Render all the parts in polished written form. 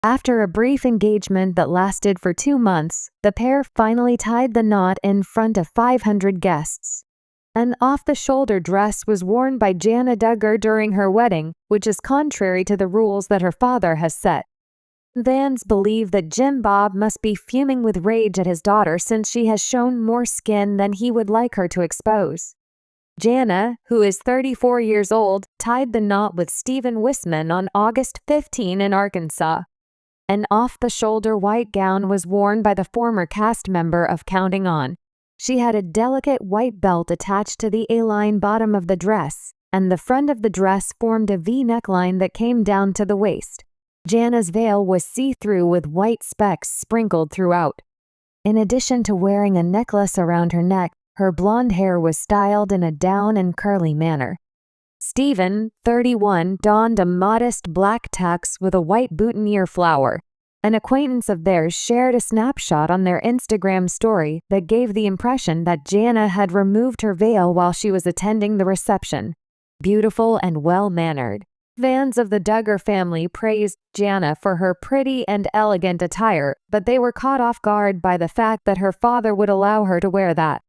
After a brief engagement that lasted for 2 months, the pair finally tied the knot in front of 500 guests. An off-the-shoulder dress was worn by Jana Duggar during her wedding, which is contrary to the rules that her father has set. Fans believe that Jim Bob must be fuming with rage at his daughter since she has shown more skin than he would like her to expose. Jana, who is 34 years old, tied the knot with Stephen Wisman on August 15 in Arkansas. An off-the-shoulder white gown was worn by the former cast member of Counting On. She had a delicate white belt attached to the A-line bottom of the dress, and the front of the dress formed a V neckline that came down to the waist. Jana's veil was see-through with white specks sprinkled throughout. In addition to wearing a necklace around her neck, her blonde hair was styled in a down and curly manner. Stephen, 31, donned a modest black tux with a white boutonniere flower. An acquaintance of theirs shared a snapshot on their Instagram story that gave the impression that Jana had removed her veil while she was attending the reception. Beautiful and well-mannered. Fans of the Duggar family praised Jana for her pretty and elegant attire, but they were caught off guard by the fact that her father would allow her to wear that.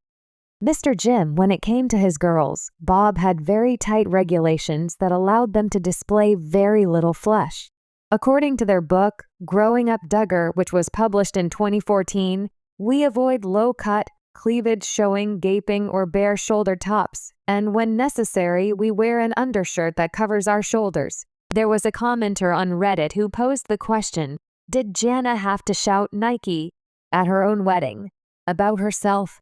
Mr. Jim, when it came to his girls, Bob had very tight regulations that allowed them to display very little flesh. According to their book, Growing Up Duggar, which was published in 2014, we avoid low-cut, cleavage showing, gaping, or bare shoulder tops, and when necessary, we wear an undershirt that covers our shoulders. There was a commenter on Reddit who posed the question, did Jana have to shout Nike at her own wedding about herself?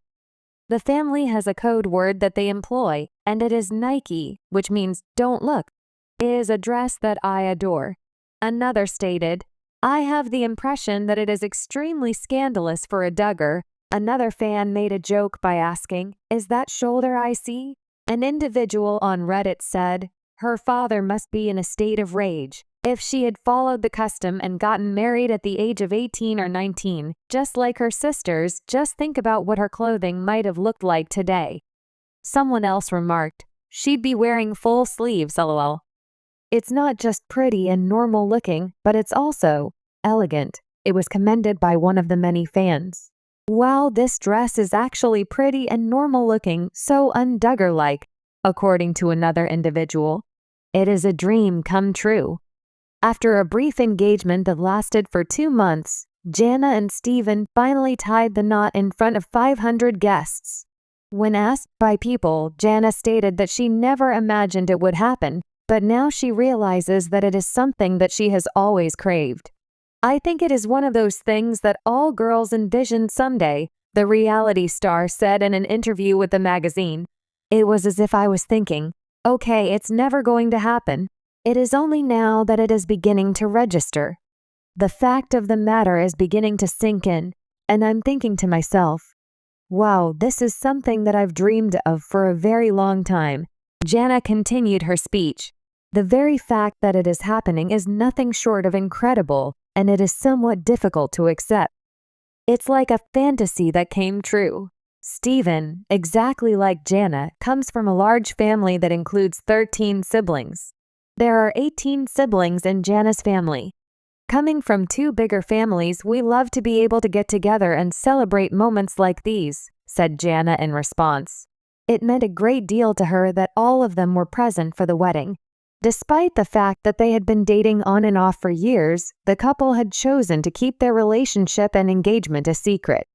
The family has a code word that they employ, and it is Nike, which means don't look. It is a dress that I adore. Another stated, I have the impression that it is extremely scandalous for a Duggar. Another fan made a joke by asking, is that shoulder I see? An individual on Reddit said, her father must be in a state of rage. If she had followed the custom and gotten married at the age of 18 or 19, just like her sisters, just think about what her clothing might have looked like today. Someone else remarked, she'd be wearing full sleeves, lol. It's not just pretty and normal looking, but it's also elegant. It was commended by one of the many fans. Wow, this dress is actually pretty and normal looking, so un-Duggar-like, according to another individual. It is a dream come true. After a brief engagement that lasted for 2 months, Jana and Stephen finally tied the knot in front of 500 guests. When asked by People, Jana stated that she never imagined it would happen, but now she realizes that it is something that she has always craved. I think it is one of those things that all girls envision someday, the reality star said in an interview with the magazine. It was as if I was thinking, okay, it's never going to happen. It is only now that it is beginning to register. The fact of the matter is beginning to sink in, and I'm thinking to myself, wow, this is something that I've dreamed of for a very long time. Jana continued her speech. The very fact that it is happening is nothing short of incredible, and it is somewhat difficult to accept. It's like a fantasy that came true. Stephen, exactly like Jana, comes from a large family that includes 13 siblings. There are 18 siblings in Jana's family. Coming from 2 bigger families, we love to be able to get together and celebrate moments like these, said Jana in response. It meant a great deal to her that all of them were present for the wedding. Despite the fact that they had been dating on and off for years, the couple had chosen to keep their relationship and engagement a secret.